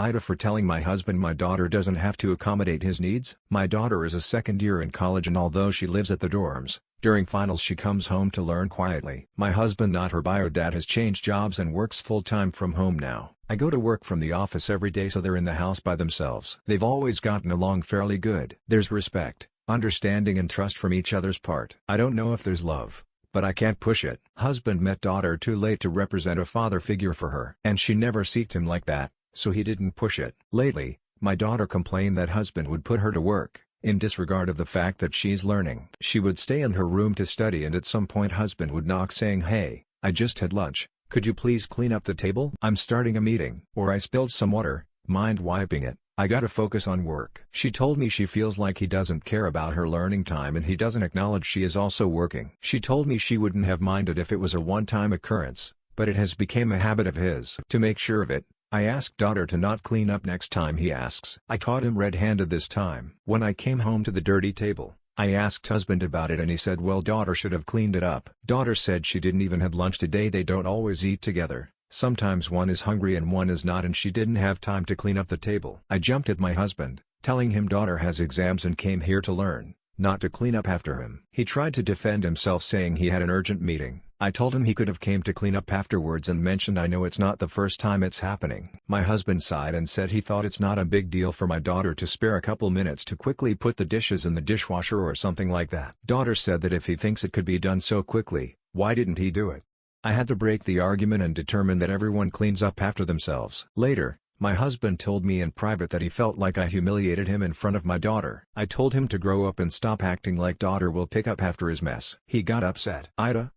AITA for telling my husband my daughter doesn't have to accommodate his needs. My daughter is a second year in college, and although she lives at the dorms, during finals she comes home to learn quietly. My husband, not her bio dad, has changed jobs and works full-time from home now. I go to work from the office every day, so they're in the house by themselves. They've always gotten along fairly good. There's respect, understanding and trust from each other's part. I don't know if there's love, but I can't push it. Husband met daughter too late to represent a father figure for her, and she never seeked him like that, so he didn't push it. Lately, my daughter complained that husband would put her to work, in disregard of the fact that she's learning. She would stay in her room to study, and at some point husband would knock saying, "Hey, I just had lunch. Could you please clean up the table? I'm starting a meeting." Or, "I spilled some water, mind wiping it? I gotta focus on work." She told me she feels like he doesn't care about her learning time and he doesn't acknowledge she is also working. She told me she wouldn't have minded if it was a one-time occurrence, but it has become a habit of his. To make sure of it, I asked daughter to not clean up next time he asks. I caught him red-handed this time. When I came home to the dirty table, I asked husband about it and he said, well, daughter should have cleaned it up. Daughter said she didn't even have lunch today. They don't always eat together. Sometimes one is hungry and one is not, and she didn't have time to clean up the table. I jumped at my husband, telling him daughter has exams and came here to learn, not to clean up after him. He tried to defend himself, saying he had an urgent meeting. I told him he could have came to clean up afterwards and mentioned I know it's not the first time it's happening. My husband sighed and said he thought it's not a big deal for my daughter to spare a couple minutes to quickly put the dishes in the dishwasher or something like that. Daughter said that if he thinks it could be done so quickly, why didn't he do it? I had to break the argument and determine that everyone cleans up after themselves. Later, my husband told me in private that he felt like I humiliated him in front of my daughter. I told him to grow up and stop acting like daughter will pick up after his mess. He got upset. AITA,